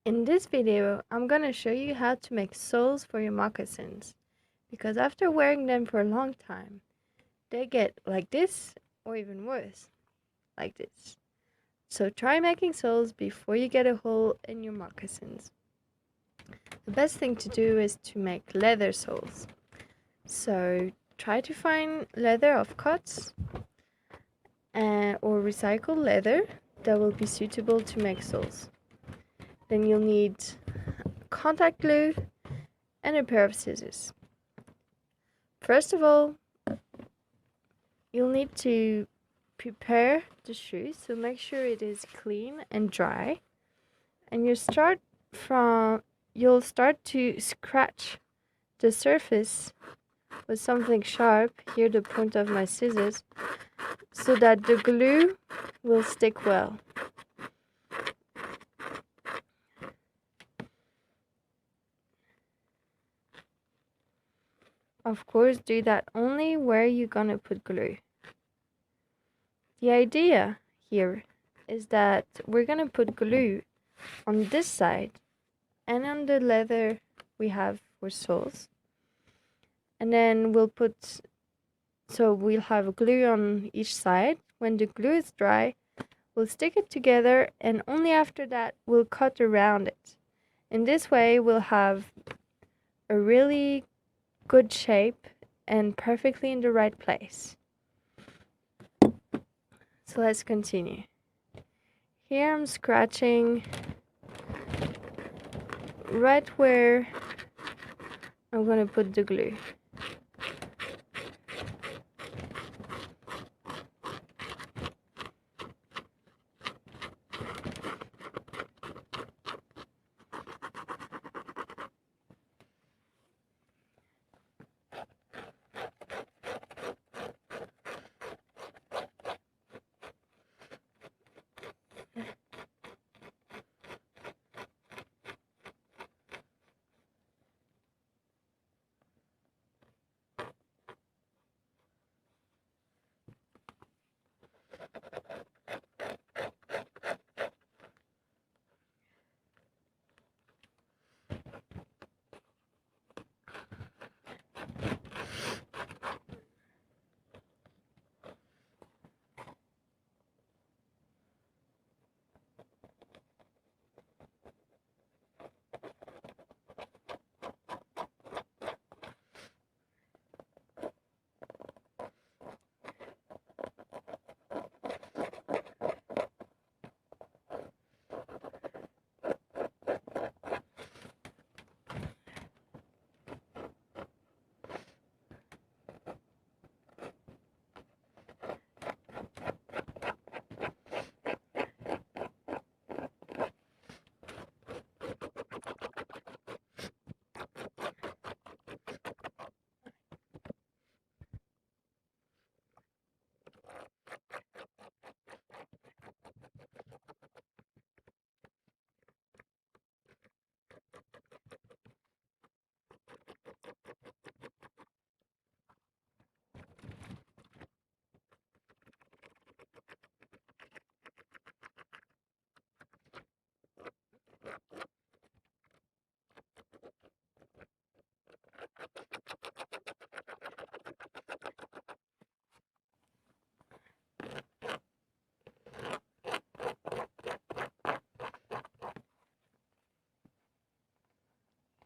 In this video, I'm gonna show you how to make soles for your moccasins because after wearing them for a long time, they get like this or even worse, like this. So try making soles before you get a hole in your moccasins. The best thing to do is to make leather soles. So try to find leather of cuts or recycled leather that will be suitable to make soles. Then you'll need contact glue and a pair of scissors. First of all, you'll need to prepare the shoe, so make sure it is clean and dry. And you'll start to scratch the surface with something sharp, here the point of my scissors, so that the glue will stick well. Of course, do that only where you're gonna put glue. The idea here is that we're gonna put glue on this side and on the leather we have for soles. And then we'll have glue on each side. When the glue is dry, we'll stick it together, and only after that we'll cut around it. In this way, we'll have a really good shape and perfectly in the right place. So let's continue. Here I'm scratching right where I'm gonna put the glue.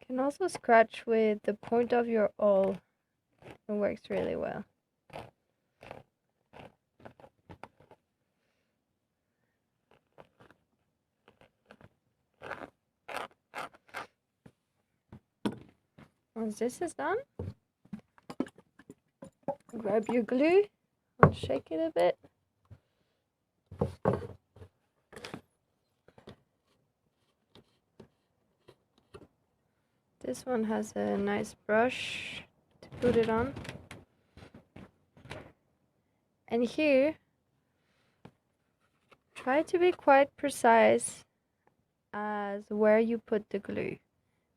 You can also scratch with the point of your awl. It works really well. Once this is done, grab your glue and shake it a bit. This one has a nice brush to put it on. And here, try to be quite precise as where you put the glue,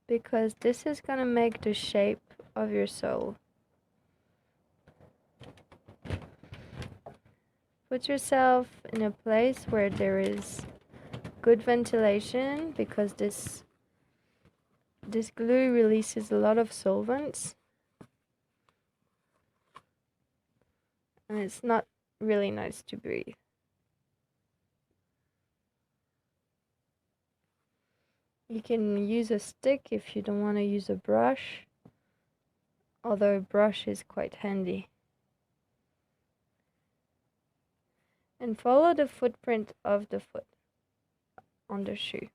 because this is gonna make the shape of your sole. Put yourself in a place where there is good ventilation because this glue releases a lot of solvents and it's not really nice to breathe. You can use a stick if you don't want to use a brush, although a brush is quite handy. And follow the footprint of the foot on the shoe.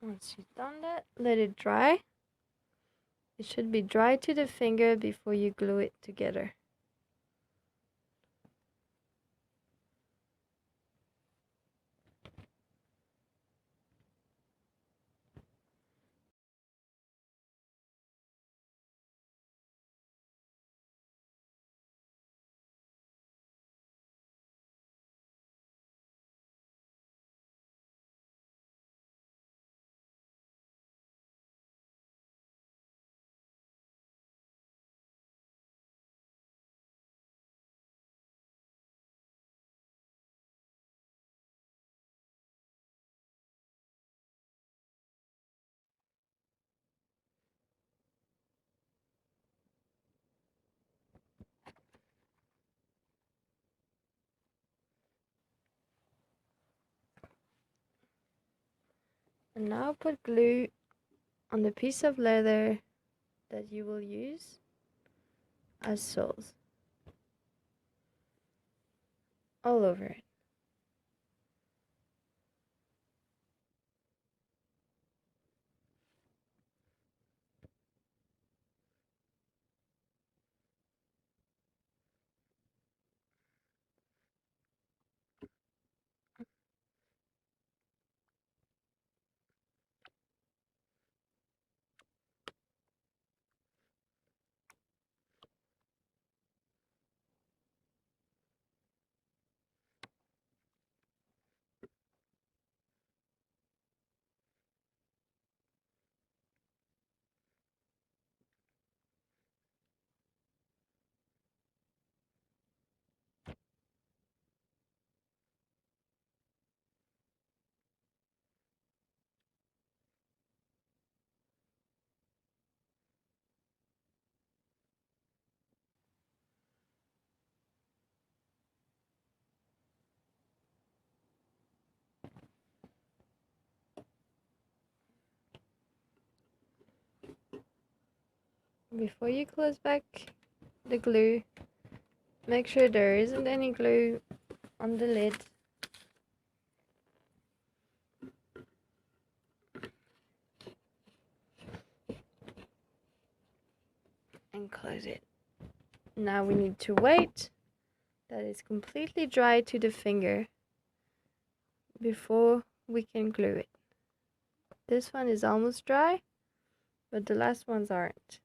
Once you've done that, let it dry. It should be dry to the finger before you glue it together. And now put glue on the piece of leather that you will use as soles all over it. Before you close back the glue, make sure there isn't any glue on the lid. And close it. Now we need to wait that it's completely dry to the finger before we can glue it. This one is almost dry, but the last ones aren't.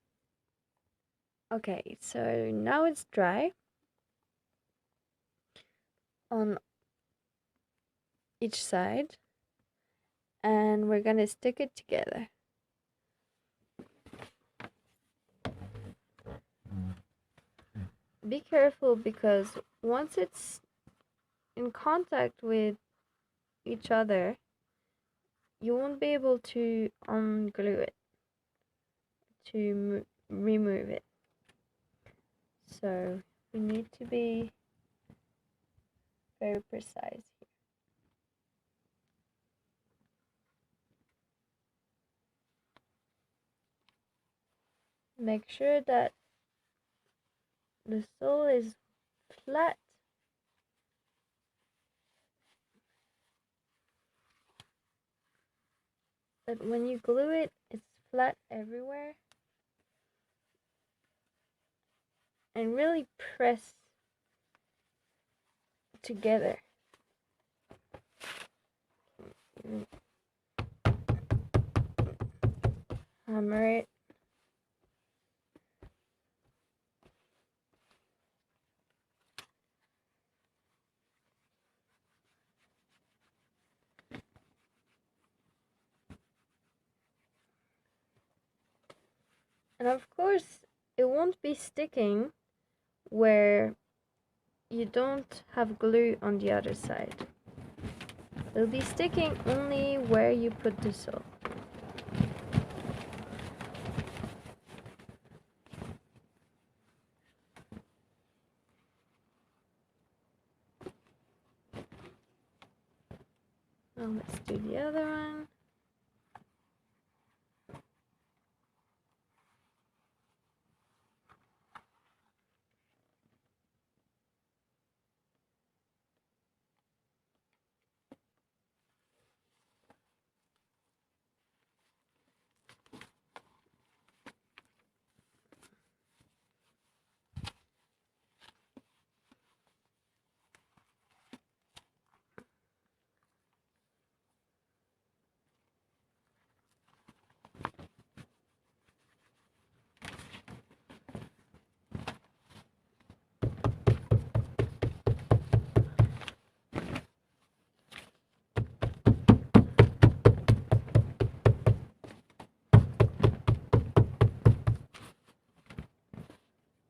Okay, so now it's dry on each side, and we're gonna stick it together. Be careful because once it's in contact with each other, you won't be able to unglue it, to remove it. So we need to be very precise here. Make sure that the sole is flat. That when you glue it, it's flat everywhere. And really press together. Hammer it. And of course, it won't be sticking where you don't have glue on the other side. It'll be sticking only where you put the sole. Now let's do the other one.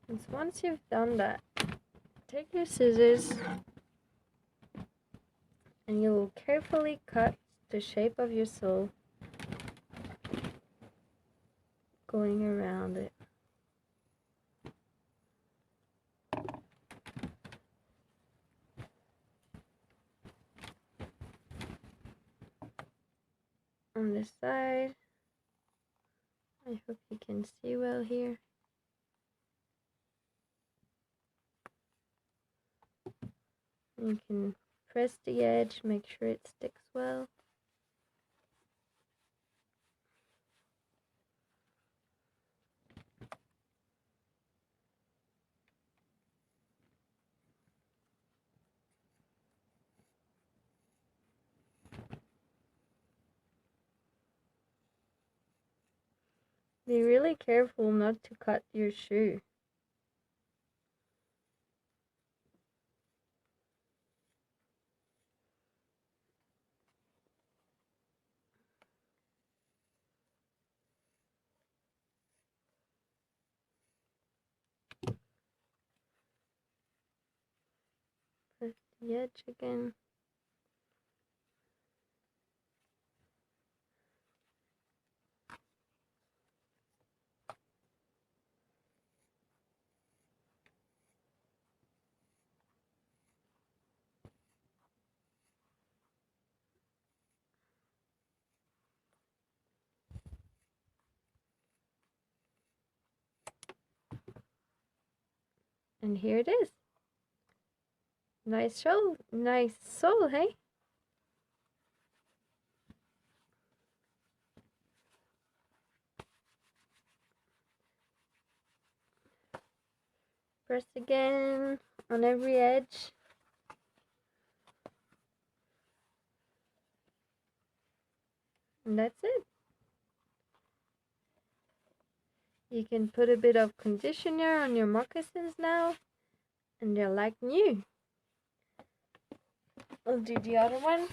And once you've done that, take your scissors and you will carefully cut the shape of your sole going around it. On this side, I hope you can see well here. You can press the edge, make sure it sticks well. Be really careful not to cut your shoe. Press the edge again. And here it is. Nice sole, hey? Press again on every edge. And that's it. You can put a bit of conditioner on your moccasins now, and they're like new. I'll do the other one.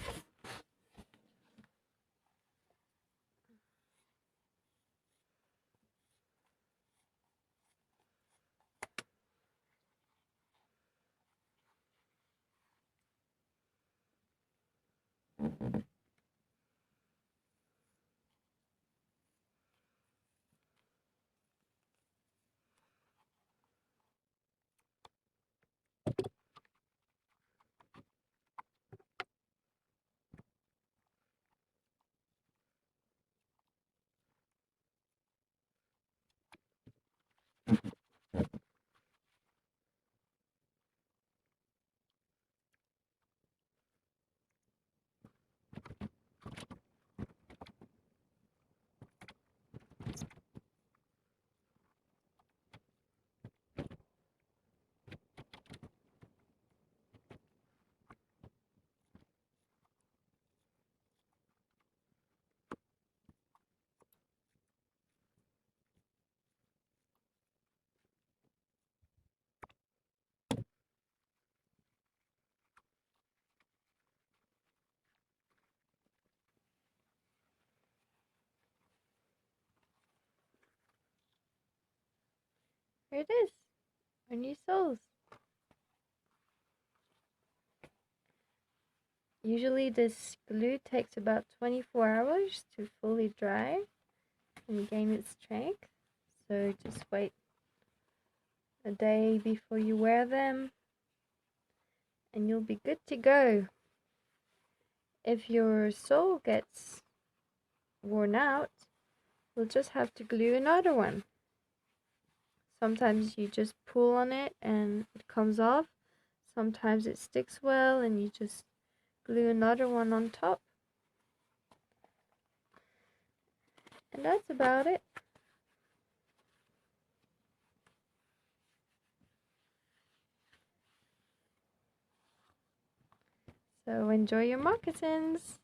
Here it is, our new soles. Usually this glue takes about 24 hours to fully dry and gain its strength. So just wait a day before you wear them and you'll be good to go. If your sole gets worn out, you'll just have to glue another one. Sometimes you just pull on it and it comes off. Sometimes it sticks well and you just glue another one on top. And that's about it. So enjoy your moccasins!